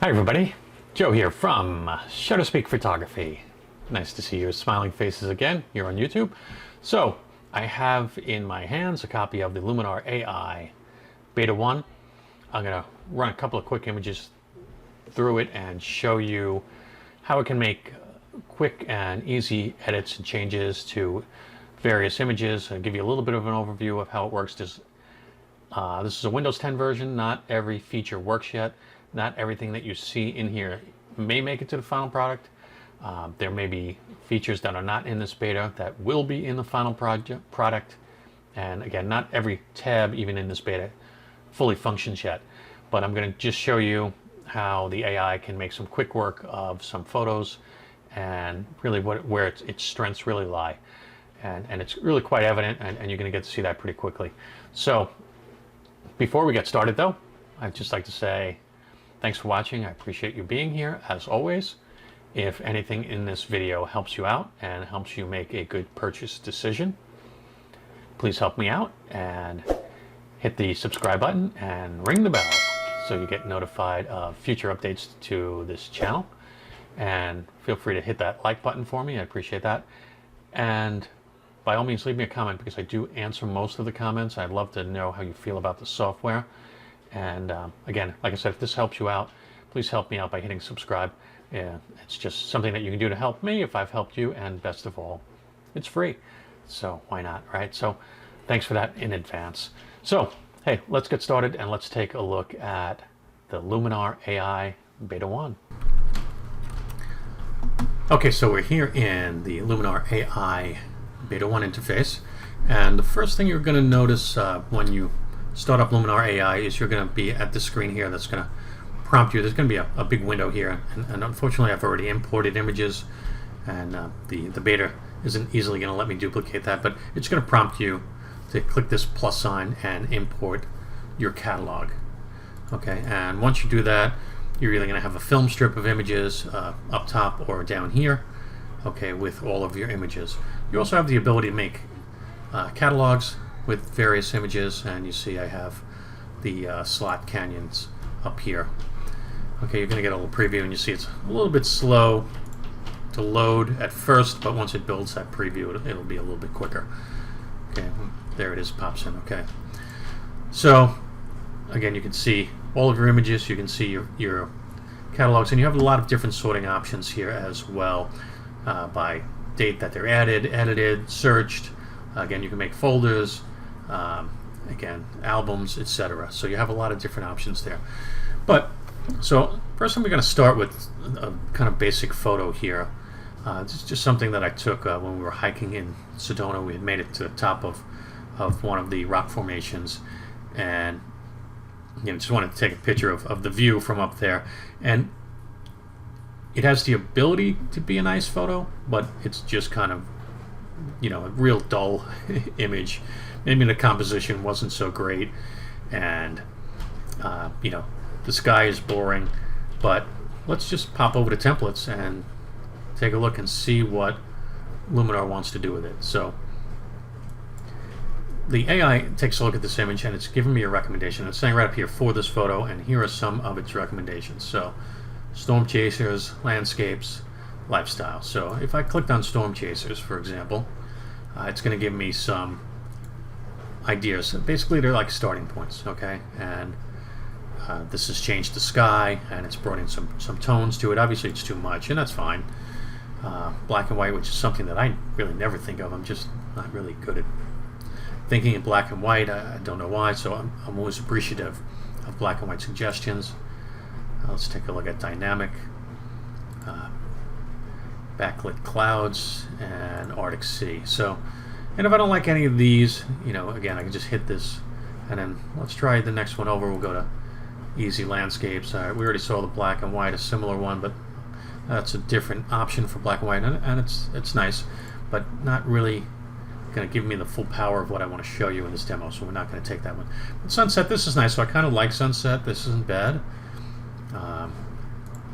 Hi everybody, Joe here from SHUTTERSPEAK Photography. Nice to see your smiling faces again here on YouTube. So I have in my hands a copy of the Luminar AI Beta 1. I'm going to run a couple of quick images through it and show you how it can make quick and easy edits and changes to various images and give you a little bit of an overview of how it works. This is a Windows 10 version. Not every feature works yet. Not everything that you see in here may make it to the final product. There may be features that are not in this beta that will be in the final product. And again, not every tab, even in this beta, fully functions yet. But I'm going to just show you how the AI can make some quick work of some photos and really where its strengths really lie. And it's really quite evident, and you're going to get to see that pretty quickly. So before we get started, though, I'd just like to say thanks for watching. I appreciate you being here, as always. If anything in this video helps you out and helps you make a good purchase decision, please help me out and hit the subscribe button and ring the bell so you get notified of future updates to this channel. And feel free to hit that like button for me. I appreciate that. And by all means, leave me a comment, because I do answer most of the comments. I'd love to know how you feel about the software. And again, like I said, if this helps you out, please help me out by hitting subscribe. Yeah, it's just something that you can do to help me if I've helped you, and best of all, it's free. So why not, right? So thanks for that in advance. So hey, let's get started and let's take a look at the Luminar AI Beta 1. Okay, so we're here in the Luminar AI Beta 1 interface, and the first thing you're going to notice when you start up Luminar AI is you're going to be at the screen here that's going to prompt you. There's going to be a big window here, and unfortunately I've already imported images, and the beta isn't easily going to let me duplicate that, but it's going to prompt you to click this plus sign and import your catalog. Okay, and once you do that, you're either going to have a film strip of images up top or down here, okay, with all of your images. You also have the ability to make catalogs with various images, and you see I have the slot canyons up here. Okay, you're going to get a little preview, and you see it's a little bit slow to load at first, but once it builds that preview, it'll be a little bit quicker. Okay, there it is, pops in. Okay, so again, you can see all of your images, you can see your catalogs, and you have a lot of different sorting options here as well, by date that they're added, edited, searched. Again, you can make folders, again, albums, etc. So you have a lot of different options there. But so first, we're going to start with a kind of basic photo here. It's just something that I took when we were hiking in Sedona. We had made it to the top of one of the rock formations, and just wanted to take a picture of the view from up there. And it has the ability to be a nice photo, but it's just kind of, a real dull image. Maybe the composition wasn't so great, and the sky is boring. But let's just pop over to templates and take a look and see what Luminar wants to do with it. So the AI takes a look at this image, and it's giving me a recommendation. It's saying right up here, for this photo, and here are some of its recommendations. So storm chasers, landscapes, lifestyle. So if I clicked on storm chasers, for example, it's going to give me some ideas. Basically, they're like starting points, okay? And this has changed the sky, and it's brought in some tones to it. Obviously, it's too much, and that's fine. Black and white, which is something that I really never think of. I'm just not really good at thinking in black and white. I don't know why, so I'm always appreciative of black and white suggestions. Let's take a look at dynamic, backlit clouds, and Arctic Sea. So, and if I don't like any of these, again, I can just hit this, and then let's try the next one over. We'll go to easy landscapes. We already saw the black and white, a similar one, but that's a different option for black and white, and it's nice, but not really going to give me the full power of what I want to show you in this demo, so we're not going to take that one. But sunset, this is nice, so I kind of like sunset. This isn't bad.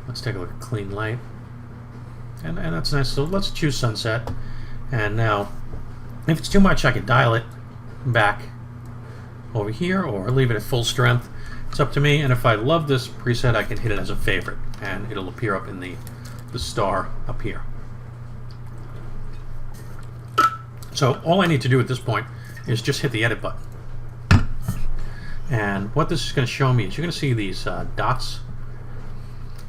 Let's take a look at clean light, and that's nice. So let's choose sunset, and now if it's too much, I can dial it back over here or leave it at full strength. It's up to me, and if I love this preset, I can hit it as a favorite, and it'll appear up in the star up here. So all I need to do at this point is just hit the edit button. And what this is going to show me is you're going to see these dots,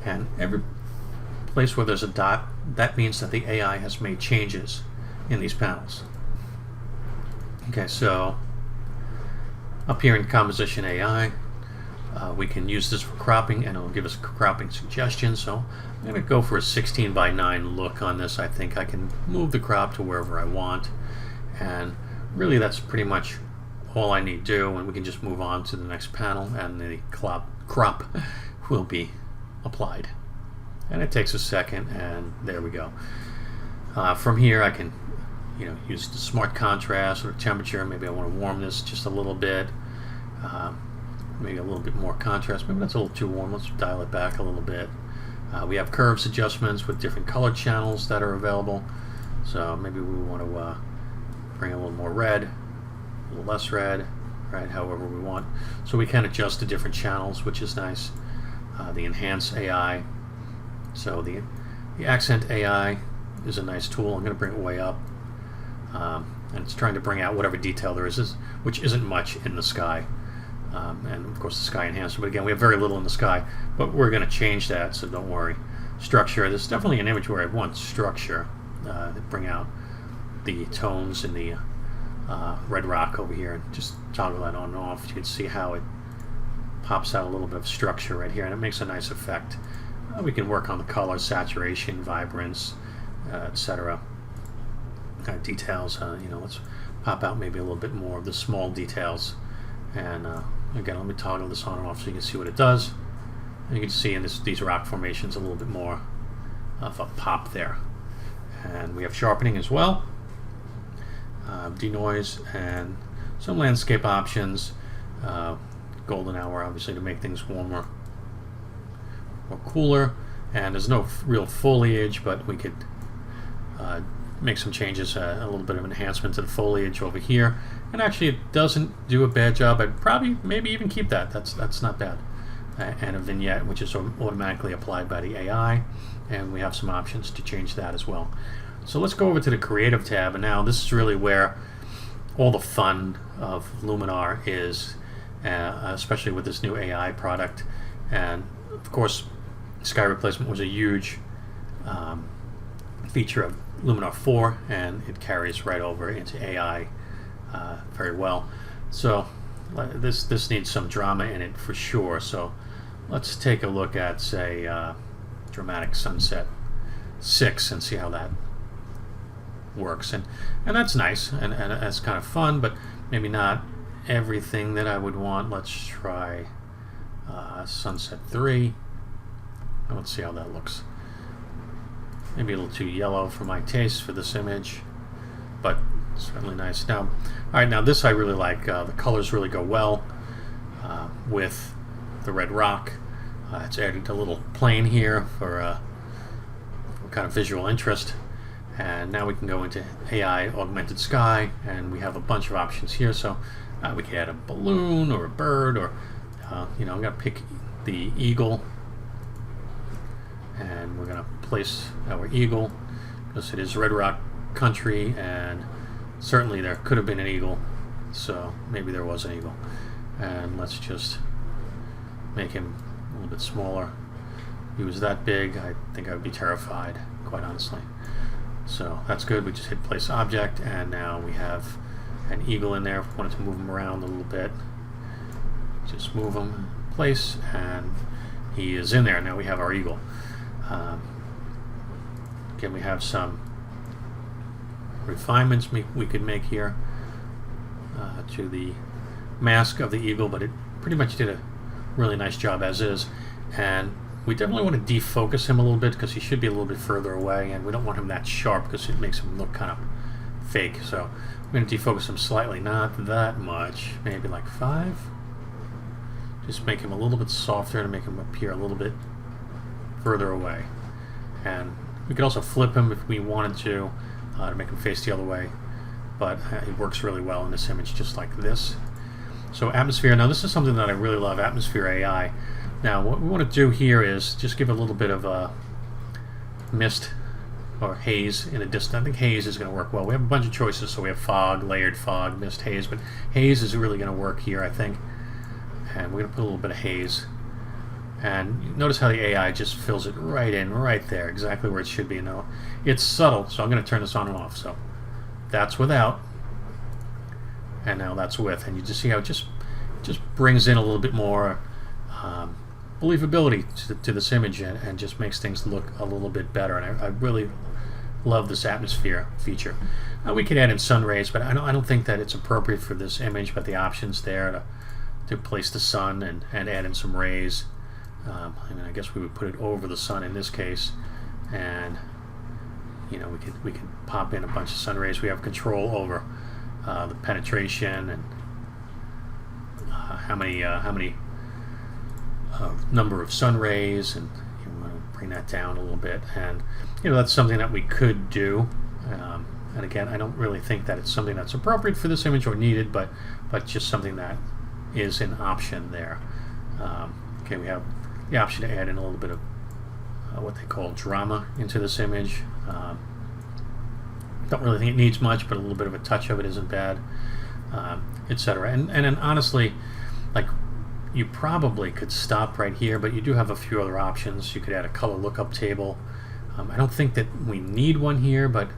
and every place where there's a dot, that means that the AI has made changes in these panels. Okay, so up here in Composition AI, we can use this for cropping, and it'll give us cropping suggestions. So I'm going to go for a 16:9 look on this. I think I can move the crop to wherever I want, and really that's pretty much all I need to do, and we can just move on to the next panel, and the crop will be applied. And it takes a second, and there we go. From here I can use the smart contrast or temperature. Maybe I want to warm this just a little bit, maybe a little bit more contrast. Maybe that's a little too warm. Let's dial it back a little bit. We have curves adjustments with different color channels that are available, so maybe we want to bring a little more red, a little less red, right, however we want. So we can adjust the different channels, which is nice. The Enhance AI, so the Accent AI is a nice tool. I'm going to bring it way up, and it's trying to bring out whatever detail there is, which isn't much in the sky, and of course the sky enhancer, but again we have very little in the sky, but we're going to change that, so don't worry. Structure, there's definitely an image where I want structure to bring out the tones in the red rock over here, and just toggle that on and off. You can see how it pops out a little bit of structure right here, and it makes a nice effect. We can work on the color, saturation, vibrance, etc. Details, let's pop out maybe a little bit more of the small details, and again let me toggle this on and off so you can see what it does. And you can see in these rock formations a little bit more of a pop there. And we have sharpening as well, denoise, and some landscape options, golden hour obviously to make things warmer or cooler, and there's no real foliage, but we could make some changes, a little bit of enhancement to the foliage over here, and actually it doesn't do a bad job. I'd probably maybe even keep that. That's not bad. And a vignette, which is automatically applied by the AI, and we have some options to change that as well. So let's go over to the Creative tab, and now this is really where all the fun of Luminar is, especially with this new AI product. And of course, sky replacement was a huge feature of Luminar 4, and it carries right over into AI very well. So this needs some drama in it for sure. So let's take a look at, say, Dramatic Sunset 6 and see how that works. And that's nice, and that's kind of fun, but maybe not everything that I would want. Let's try Sunset 3. And let's see how that looks. Maybe a little too yellow for my taste for this image, but certainly nice. Now, all right, now this I really like. The colors really go well with the red rock. It's added a little plane here for kind of visual interest. And now we can go into AI Augmented Sky, and we have a bunch of options here. So we can add a balloon or a bird, or I'm going to pick the eagle, and we're going to place our eagle because it is Red Rock country, and certainly there could have been an eagle, so maybe there was an eagle. And let's just make him a little bit smaller. If he was that big, I think I would be terrified, quite honestly. So that's good. We just hit place object, and now we have an eagle in there. If we wanted to move him around a little bit, just move him in place, and he is in there. Now we have our eagle. Again, we have some refinements we could make here to the mask of the eagle, but it pretty much did a really nice job as is. And we definitely want to defocus him a little bit because he should be a little bit further away, and we don't want him that sharp because it makes him look kind of fake. So I'm going to defocus him slightly, not that much, maybe like 5. Just make him a little bit softer to make him appear a little bit further away. And we could also flip him if we wanted to make him face the other way, but it works really well in this image just like this. So atmosphere, now this is something that I really love, atmosphere AI. Now what we want to do here is just give a little bit of a mist or haze in a distance. I think haze is going to work well. We have a bunch of choices, so we have fog, layered fog, mist, haze, but haze is really going to work here, I think. And we're going to put a little bit of haze. And notice how the AI just fills it right in, right there, exactly where it should be. Now, it's subtle, so I'm going to turn this on and off. So that's without, and now that's with. And you just see how it just brings in a little bit more believability to this image, and just makes things look a little bit better. And I really love this atmosphere feature. We could add in sun rays, but I don't think that it's appropriate for this image, but the options there to place the sun and add in some rays. I mean, I guess we would put it over the sun in this case, and you know, we could pop in a bunch of sun rays. We have control over the penetration and how many number of sun rays, and you want to bring that down a little bit. And you know, that's something that we could do. And again, I don't really think that it's something that's appropriate for this image or needed, but just something that is an option there. Okay, we have the option to add in a little bit of what they call drama into this image. Don't really think it needs much, but a little bit of a touch of it isn't bad, etc. And then honestly, like, you probably could stop right here, but you do have a few other options. You could add a color lookup table. I don't think that we need one here, but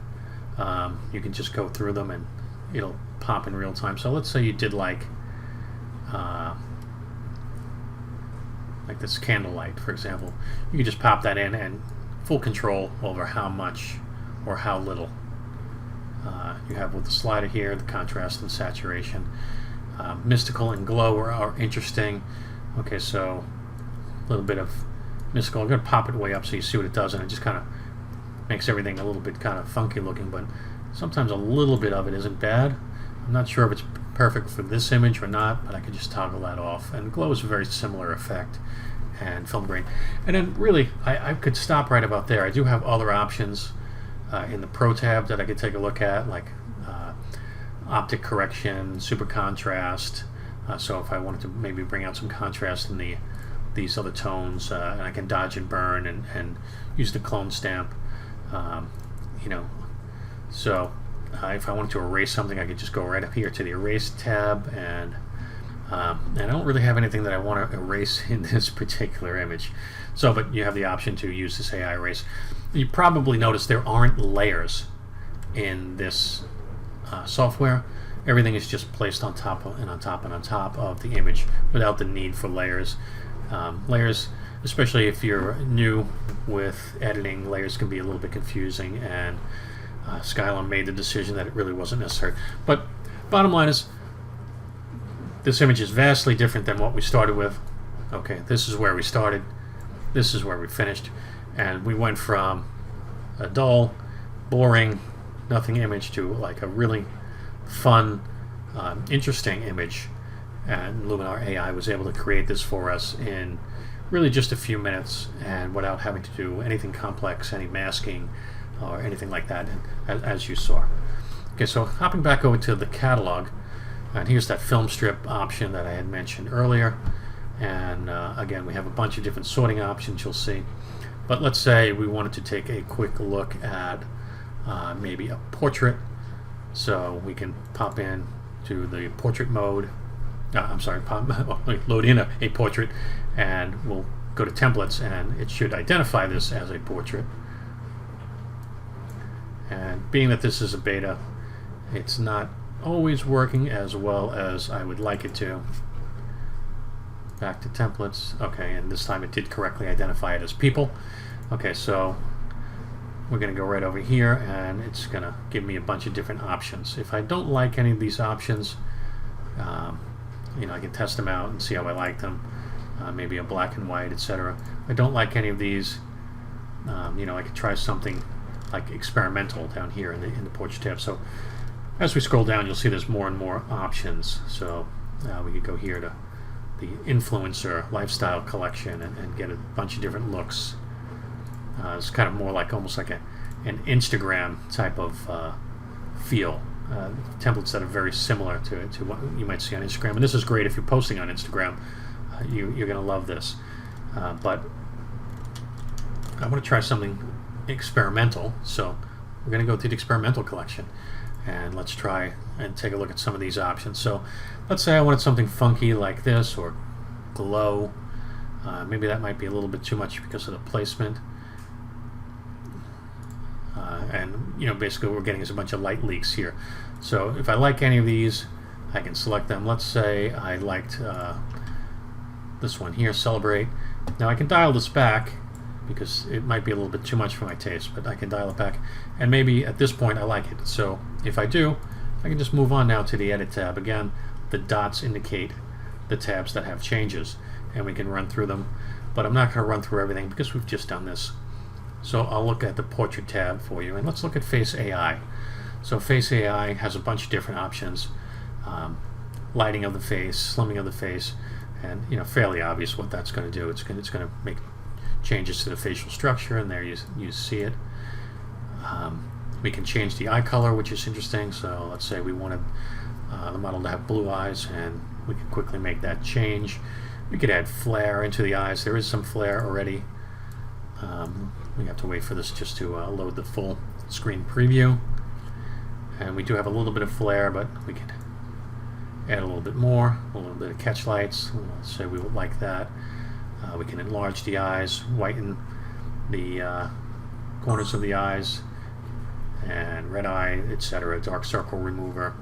you can just go through them and it'll pop in real time. So let's say you did like this candlelight, for example. You can just pop that in and full control over how much or how little you have with the slider here, the contrast and saturation. Mystical and glow are interesting. Okay, so a little bit of mystical. I'm going to pop it way up so you see what it does, and it just kind of makes everything a little bit kind of funky looking, but sometimes a little bit of it isn't bad. I'm not sure if it's perfect for this image or not, but I could just toggle that off. And glow is a very similar effect, and film grain. And then really, I could stop right about there. I do have other options in the Pro tab that I could take a look at, like optic correction, super contrast. So if I wanted to maybe bring out some contrast in these other tones, and I can dodge and burn and use the clone stamp. You know, so if I wanted to erase something, I could just go right up here to the erase tab, and I don't really have anything that I want to erase in this particular image. So, but you have the option to use this AI erase. You probably noticed there aren't layers in this software. Everything is just placed on top of, and on top and on top of the image without the need for layers. Layers, especially if you're new with editing, layers can be a little bit confusing, and Skylum made the decision that it really wasn't necessary. But bottom line is, this image is vastly different than what we started with. Okay, this is where we started, this is where we finished, and we went from a dull, boring, nothing image to like a really fun, interesting image. And Luminar AI was able to create this for us in really just a few minutes, and without having to do anything complex, any masking or anything like that, as you saw. Okay, so hopping back over to the catalog, and here's that film strip option that I had mentioned earlier. And again, we have a bunch of different sorting options you'll see. But let's say we wanted to take a quick look at maybe a portrait. So we can pop in to the portrait mode. Load in a portrait, and we'll go to templates, and it should identify this as a portrait. And being that this is a beta, it's not always working as well as I would like it to. Back to templates. Okay, and this time it did correctly identify it as people. Okay, so we're going to go right over here, and it's going to give me a bunch of different options. If I don't like any of these options, you know, I can test them out and see how I like them. Maybe a black and white, etc. If I don't like any of these, you know, I could try something like experimental down here in the portrait tab. So as we scroll down, you'll see there's more and more options. So we could go here to the influencer lifestyle collection and get a bunch of different looks. It's kind of more like almost like an Instagram type of feel templates that are very similar to what you might see on Instagram. And this is great if you're posting on Instagram. You're going to love this. But I want to try something experimental, so we're going to go to the experimental collection, and let's try and take a look at some of these options. So let's say I wanted something funky like this, or glow. Maybe that might be a little bit too much because of the placement. And basically we're getting is a bunch of light leaks here. So if I like any of these, I can select them. Let's say I liked this one here, Celebrate. Now I can dial this back because it might be a little bit too much for my taste, but I can dial it back, and maybe at this point I like it. So if I do, I can just move on now to the Edit tab. Again, the dots indicate the tabs that have changes, and we can run through them, but I'm not going to run through everything because we've just done this. So I'll look at the Portrait tab for you, and let's look at Face AI. So Face AI has a bunch of different options. Lighting of the face, slimming of the face, and fairly obvious what that's going to do. It's going to make changes to the facial structure, and there you see it. We can change the eye color, which is interesting. So let's say we wanted the model to have blue eyes, and we can quickly make that change. We could add flare into the eyes. There is some flare already. We have to wait for this just to load the full screen preview. And we do have a little bit of flare, but we can add a little bit more, a little bit of catch lights. Let's say we would like that. We can enlarge the eyes, whiten the corners of the eyes, and red eye, etc. Dark circle remover.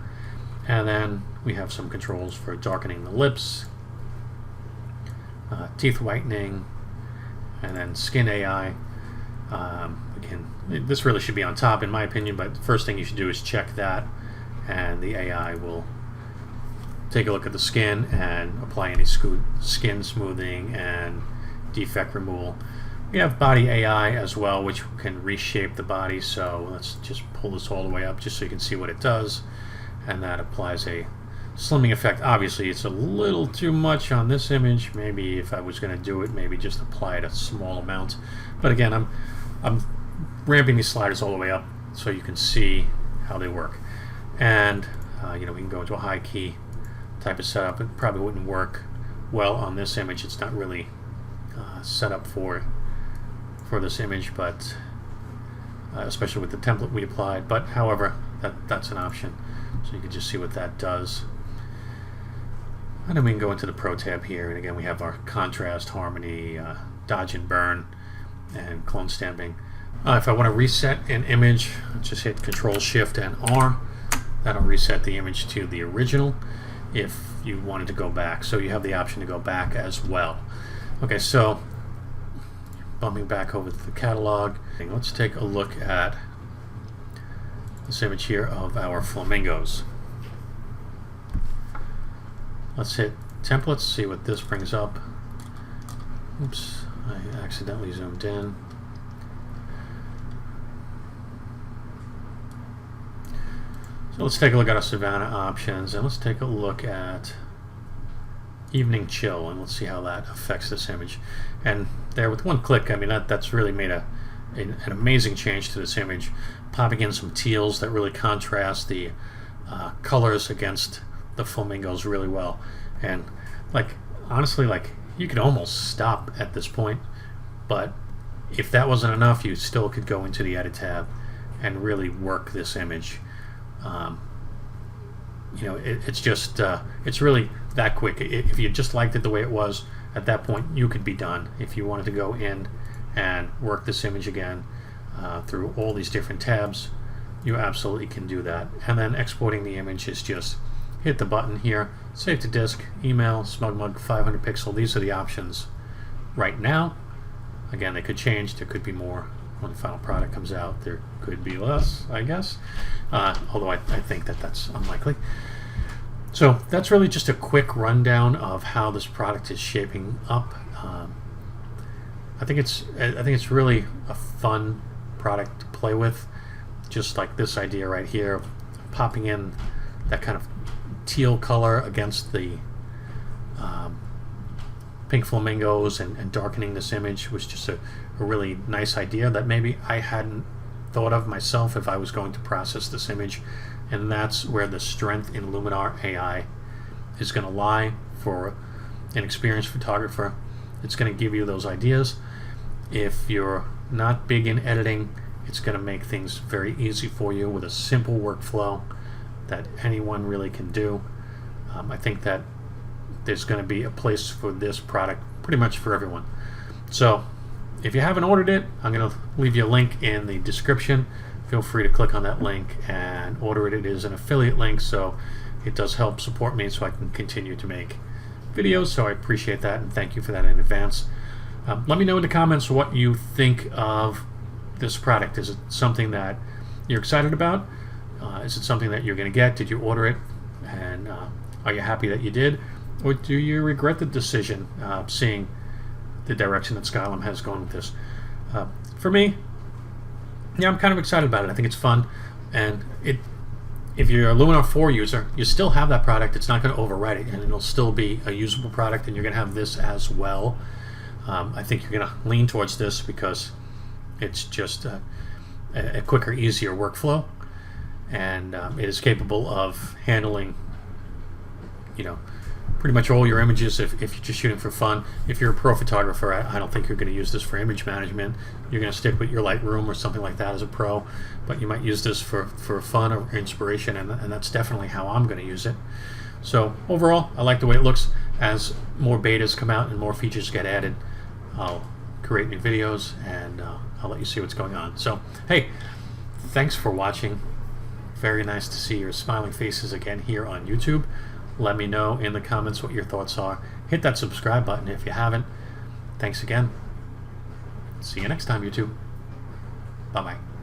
And then we have some controls for darkening the lips, teeth whitening, and then Skin AI. This really should be on top in my opinion, but the first thing you should do is check that, and the AI will take a look at the skin and apply any skin smoothing and defect removal. We have Body AI as well, which can reshape the body. So let's just pull this all the way up just so you can see what it does, and that applies a slimming effect. Obviously it's a little too much on this image. Maybe if I was going to do it, maybe just apply it a small amount, but again I'm ramping these sliders all the way up so you can see how they work. And we can go into a high key type of setup. It probably wouldn't work well on this image. It's not really set up for this image, but especially with the template we applied. But however, that's an option, so you can just see what that does. And then we can go into the Pro tab here, and again we have our contrast, harmony, dodge and burn, and clone stamping. If I want to reset an image, just hit Control Shift and R. That'll reset the image to the original if you wanted to go back. So you have the option to go back as well. Okay, so bumping back over to the catalog, let's take a look at this image here of our flamingos. Let's hit templates, see what this brings up. Oops, I accidentally zoomed in. So let's take a look at our Savannah options, and let's take a look at Evening Chill, and let's see how that affects this image. And there, with one click, I mean that's really made an amazing change to this image, popping in some teals that really contrast the colors against the flamingos really well. And honestly, you could almost stop at this point, but if that wasn't enough, you still could go into the Edit tab and really work this image. It's just it's really that quick. If you just liked it the way it was, at that point you could be done. If you wanted to go in and work this image again through all these different tabs, you absolutely can do that. And then exporting the image is just hit the button here, save to disk, email, SmugMug 500 pixel. These are the options right now. Again, they could change. There could be more when the final product comes out. There could be less, I guess, although I think that's unlikely. So that's really just a quick rundown of how this product is shaping up. I think it's really a fun product to play with, just like this idea right here, popping in that kind of teal color against the pink flamingos and darkening this image was just a really nice idea that maybe I hadn't thought of myself if I was going to process this image and that's where the strength in Luminar AI is going to lie for an experienced photographer. It's going to give you those ideas. If you're not big in editing, it's going to make things very easy for you with a simple workflow that anyone really can do. I think that there's going to be a place for this product pretty much for everyone. So if you haven't ordered it, I'm going to leave you a link in the description. Feel free to click on that link and order it. It is an affiliate link, so it does help support me so I can continue to make videos. So I appreciate that and thank you for that in advance. Let me know in the comments what you think of this product. Is it something that you're excited about? Is it something that you're going to get? Did you order it? And are you happy that you did? Or do you regret the decision, seeing the direction that Skylum has gone with this? For me, yeah, I'm kind of excited about it. I think it's fun. And if you're a Luminar 4 user, you still have that product. It's not going to overwrite it, and it'll still be a usable product, and you're going to have this as well. I think you're going to lean towards this because it's just a quicker, easier workflow, and it is capable of handling, pretty much all your images if you're just shooting for fun. If you're a pro photographer, I don't think you're going to use this for image management. You're going to stick with your Lightroom or something like that as a pro, but you might use this for fun or inspiration, and that's definitely how I'm going to use it. So overall, I like the way it looks. As more betas come out and more features get added, I'll create new videos and I'll let you see what's going on. So hey, thanks for watching. Very nice to see your smiling faces again here on YouTube. Let me know in the comments what your thoughts are. Hit that subscribe button if you haven't. Thanks again. See you next time, YouTube. Bye-bye.